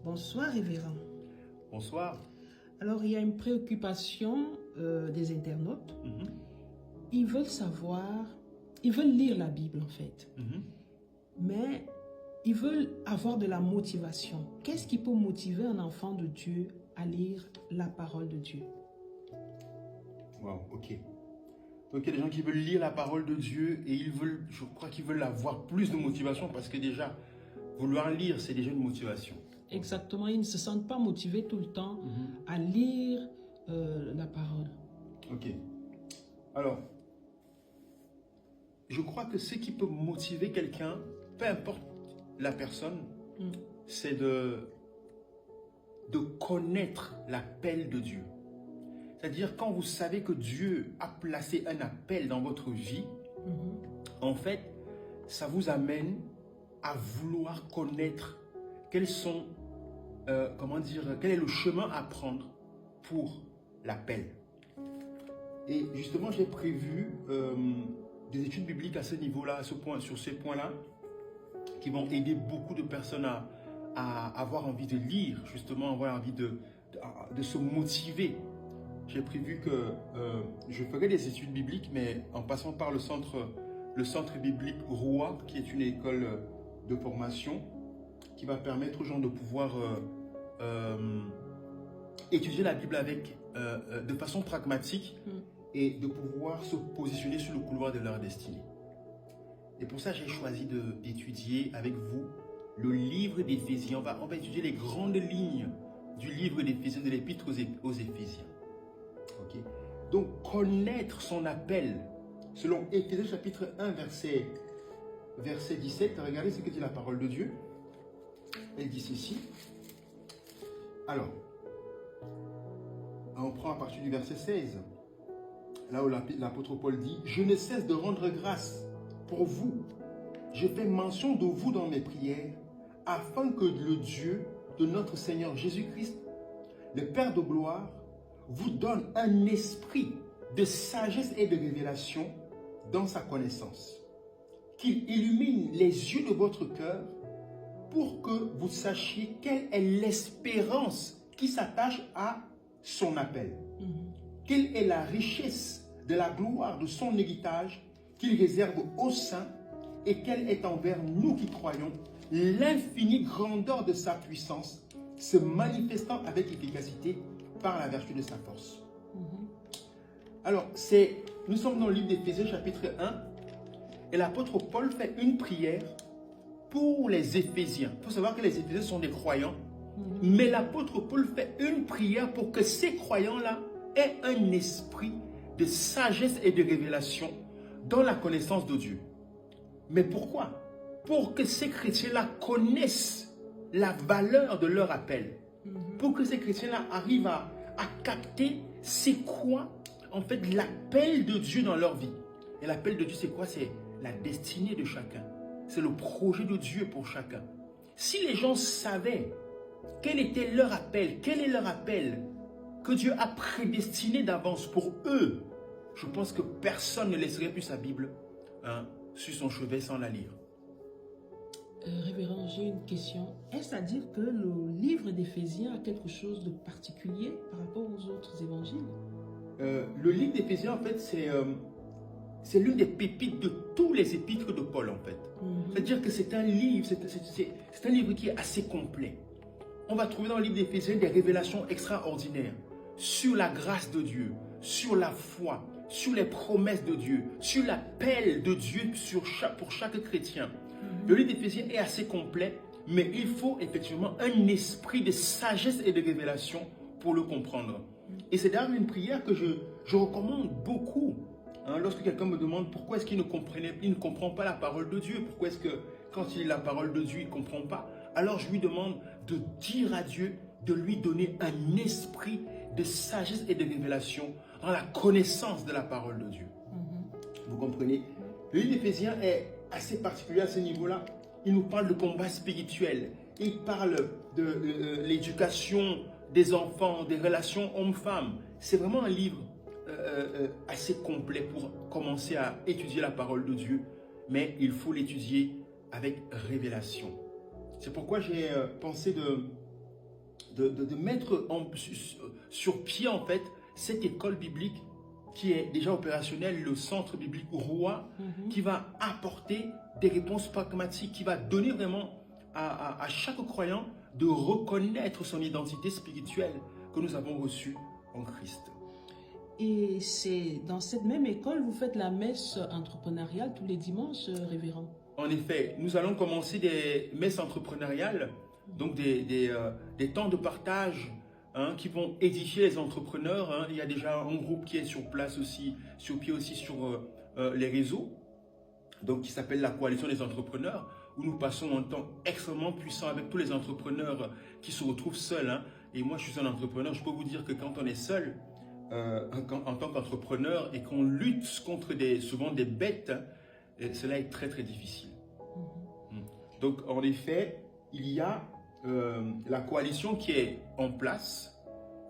Bonsoir, révérend. Bonsoir. Alors, il y a une préoccupation des internautes. Ils veulent savoir, ils veulent lire la Bible en fait, mais ils veulent avoir de la motivation. Qu'est-ce qui peut motiver un enfant de Dieu à lire la parole de Dieu? Wow, ok. Donc il y a des gens qui veulent lire la parole de Dieu et ils veulent, je crois qu'ils veulent avoir plus de motivation parce que déjà, vouloir lire, c'est déjà une motivation. Exactement, ils ne se sentent pas motivés tout le temps à lire la parole. Ok. Alors, je crois que ce qui peut motiver quelqu'un, peu importe la personne, c'est de connaître l'appel de Dieu. C'est-à-dire quand vous savez que Dieu a placé un appel dans votre vie, en fait, ça vous amène à vouloir connaître quels sont, quel est le chemin à prendre pour l'appel. Et justement, j'ai prévu des études bibliques à ce niveau-là, sur ces points-là, qui vont aider beaucoup de personnes à avoir envie de lire, justement, avoir envie de se motiver. J'ai prévu que je ferai des études bibliques, mais en passant par le centre biblique Roua, qui est une école de formation, qui va permettre aux gens de pouvoir étudier la Bible de façon pragmatique et de pouvoir se positionner sur le couloir de leur destinée. Et pour ça, j'ai choisi d'étudier avec vous le livre d'Éphésiens. On va étudier les grandes lignes du livre d'Éphésiens, de l'épître aux Éphésiens. Okay. Donc, connaître son appel, selon Éphésiens chapitre 1, verset 17, regardez ce que dit la parole de Dieu. Elle dit ceci. Alors, on prend à partir du verset 16, là où l'apôtre Paul dit « Je ne cesse de rendre grâce pour vous. Je fais mention de vous dans mes prières, afin que le Dieu de notre Seigneur Jésus-Christ, le Père de gloire, vous donne un esprit de sagesse et de révélation dans sa connaissance, qu'il illumine les yeux de votre cœur pour que vous sachiez quelle est l'espérance qui s'attache à son appel, quelle est la richesse de la gloire de son héritage qu'il réserve aux saints et quelle est envers nous qui croyons l'infinie grandeur de sa puissance se manifestant avec efficacité par la vertu de sa force. Alors, nous sommes dans le livre d'Éphésiens chapitre 1 et l'apôtre Paul fait une prière pour les Éphésiens. Il faut savoir que les Éphésiens sont des croyants, mais l'apôtre Paul fait une prière pour que ces croyants-là aient un esprit de sagesse et de révélation dans la connaissance de Dieu. Mais pourquoi? Pour que ces chrétiens-là connaissent la valeur de leur appel. Pour que ces chrétiens-là arrivent à capter c'est quoi en fait l'appel de Dieu dans leur vie. Et l'appel de Dieu c'est quoi? C'est la destinée de chacun. C'est le projet de Dieu pour chacun. Si les gens savaient quel était leur appel, quel est leur appel que Dieu a prédestiné d'avance pour eux, je pense que personne ne laisserait plus sa Bible sur son chevet sans la lire. Révérend, j'ai une question. Est-ce à dire que le livre d'Éphésiens a quelque chose de particulier par rapport aux autres évangiles? Le livre d'Éphésiens, en fait, c'est l'une des pépites de tous les épîtres de Paul, en fait. C'est-à-dire que c'est un livre, c'est un livre qui est assez complet. On va trouver dans le livre d'Éphésiens des révélations extraordinaires sur la grâce de Dieu, sur la foi, sur les promesses de Dieu, sur l'appel de Dieu pour chaque chrétien. Le livre d'Éphésiens est assez complet, mais il faut effectivement un esprit de sagesse et de révélation pour le comprendre. Et c'est d'ailleurs une prière que je recommande beaucoup. Lorsque quelqu'un me demande pourquoi est-ce qu'il ne comprend pas la parole de Dieu, pourquoi est-ce que quand il lit la parole de Dieu, il ne comprend pas, alors je lui demande de dire à Dieu, de lui donner un esprit de sagesse et de révélation dans la connaissance de la parole de Dieu. Vous comprenez? Le livre d'Éphésiens est assez particulier à ce niveau-là. Il nous parle de combat spirituel. Il parle de l'éducation des enfants, des relations hommes-femmes. C'est vraiment un livre assez complet pour commencer à étudier la parole de Dieu. Mais il faut l'étudier avec révélation. C'est pourquoi j'ai pensé de mettre sur pied en fait cette école biblique qui est déjà opérationnelle, le centre biblique roi, qui va apporter des réponses pragmatiques, qui va donner vraiment à chaque croyant de reconnaître son identité spirituelle que nous avons reçue en Christ. Et c'est dans cette même école, vous faites la messe entrepreneuriale tous les dimanches, révérend? En effet, nous allons commencer des messes entrepreneuriales, donc des temps de partage qui vont édifier les entrepreneurs. Il y a déjà un groupe qui est sur place aussi, sur pied aussi sur les réseaux, donc qui s'appelle la Coalition des entrepreneurs, où nous passons un temps extrêmement puissant avec tous les entrepreneurs qui se retrouvent seuls. Et moi, je suis un entrepreneur, je peux vous dire que quand on est seul, en tant qu'entrepreneur, et qu'on lutte contre souvent des bêtes, cela est très très difficile. Donc en effet, il y a la coalition qui est en place,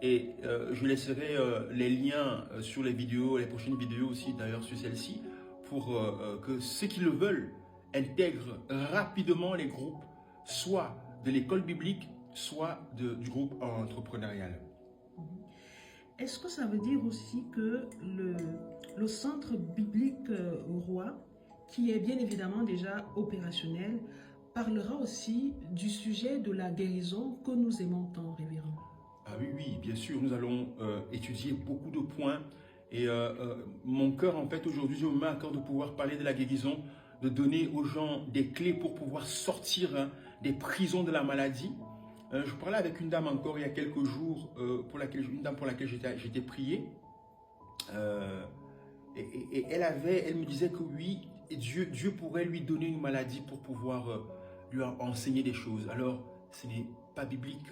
et je laisserai les liens sur les vidéos, les prochaines vidéos aussi d'ailleurs sur celle-ci, pour que ceux qui le veulent intègrent rapidement les groupes, soit de l'école biblique, soit du groupe entrepreneurial. Est-ce que ça veut dire aussi que le centre biblique roi, qui est bien évidemment déjà opérationnel, parlera aussi du sujet de la guérison que nous aimons tant, révérend? Ah oui, oui, bien sûr, nous allons étudier beaucoup de points. Et mon cœur, en fait, aujourd'hui, je me mets à cœur de pouvoir parler de la guérison, de donner aux gens des clés pour pouvoir sortir des prisons de la maladie. Je parlais avec une dame encore il y a quelques jours, une dame pour laquelle j'étais prié. Et elle me disait que oui, Dieu pourrait lui donner une maladie pour pouvoir lui enseigner des choses. Alors, ce n'est pas biblique.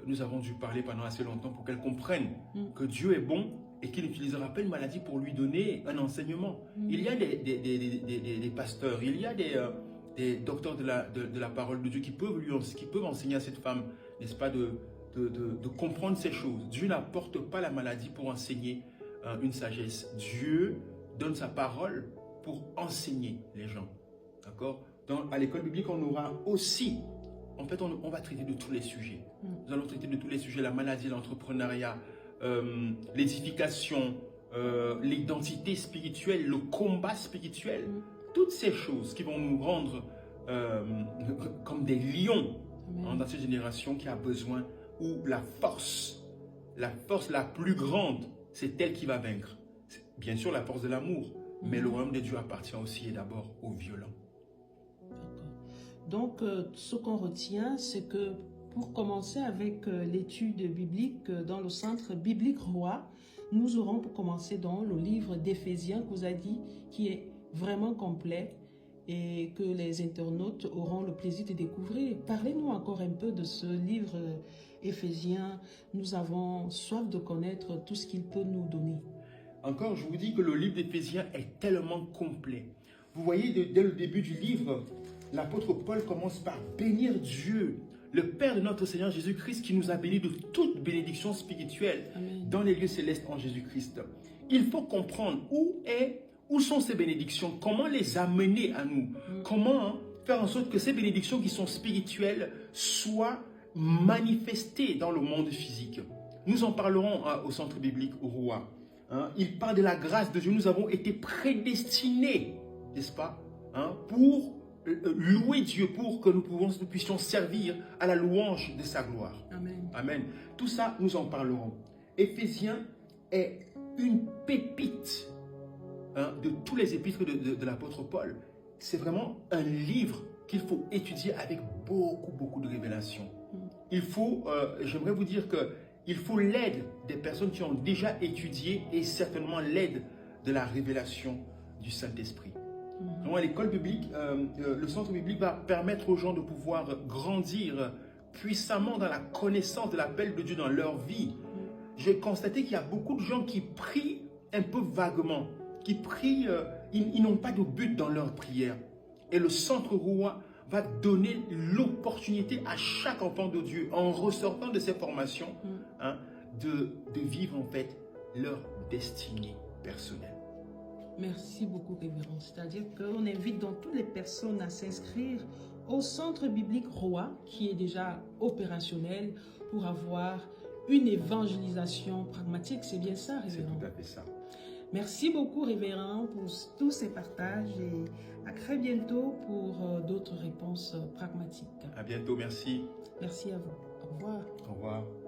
Nous avons dû parler pendant assez longtemps pour qu'elle comprenne que Dieu est bon et qu'il n'utilisera pas une maladie pour lui donner un enseignement. Il y a des pasteurs, il y a des docteurs de la parole de Dieu qui peuvent enseigner à cette femme, n'est-ce pas, de comprendre ces choses. Dieu n'apporte pas la maladie pour enseigner une sagesse. Dieu donne sa parole pour enseigner les gens. D'accord? À l'école biblique, on aura aussi, en fait, on va traiter de tous les sujets. Nous allons traiter de tous les sujets, la maladie, l'entrepreneuriat, l'édification, l'identité spirituelle, le combat spirituel. Toutes ces choses qui vont nous rendre comme des lions dans cette génération qui a besoin, où la force la plus grande, c'est elle qui va vaincre. Bien sûr, la force de l'amour, mais le royaume de Dieu appartient aussi et d'abord aux violents. Donc, ce qu'on retient, c'est que pour commencer avec l'étude biblique dans le centre biblique roi, nous aurons pour commencer dans le livre d'Éphésiens que vous avez dit, qui est vraiment complet et que les internautes auront le plaisir de découvrir. Parlez-nous encore un peu de ce livre Éphésiens. Nous avons soif de connaître tout ce qu'il peut nous donner. Encore, je vous dis que le livre d'Éphésiens est tellement complet. Vous voyez, dès le début du livre, l'apôtre Paul commence par bénir Dieu, le Père de notre Seigneur Jésus-Christ, qui nous a bénis de toute bénédiction spirituelle dans les lieux célestes en Jésus-Christ. Il faut comprendre où sont ces bénédictions, comment les amener à nous, comment faire en sorte que ces bénédictions qui sont spirituelles soient manifestées dans le monde physique. Nous en parlerons au centre biblique au roi. Il parle de la grâce de Dieu. Nous avons été prédestinés, n'est-ce pas, pour louer Dieu, pour que nous puissions servir à la louange de sa gloire. Amen. Amen. Tout ça, nous en parlerons. Éphésiens est une pépite de tous les épîtres de l'apôtre Paul. C'est vraiment un livre qu'il faut étudier avec beaucoup de révélations. Il faut, j'aimerais vous dire que il faut l'aide des personnes qui ont déjà étudié et certainement l'aide de la révélation du Saint-Esprit. Donc à l'école biblique, le centre biblique va permettre aux gens de pouvoir grandir puissamment dans la connaissance de l'appel de Dieu dans leur vie. J'ai constaté qu'il y a beaucoup de gens qui prient un peu vaguement, qui prient, ils n'ont pas de but dans leur prière. Et le centre roi va donner l'opportunité à chaque enfant de Dieu, en ressortant de ces formations, de vivre en fait leur destinée personnelle. Merci beaucoup, révérend. C'est-à-dire qu'on invite donc toutes les personnes à s'inscrire au Centre biblique Roi, qui est déjà opérationnel pour avoir une évangélisation pragmatique. C'est bien ça, révérend? C'est tout à fait ça. Merci beaucoup, révérend, pour tous ces partages et à très bientôt pour d'autres réponses pragmatiques. À bientôt, merci. Merci à vous. Au revoir. Au revoir.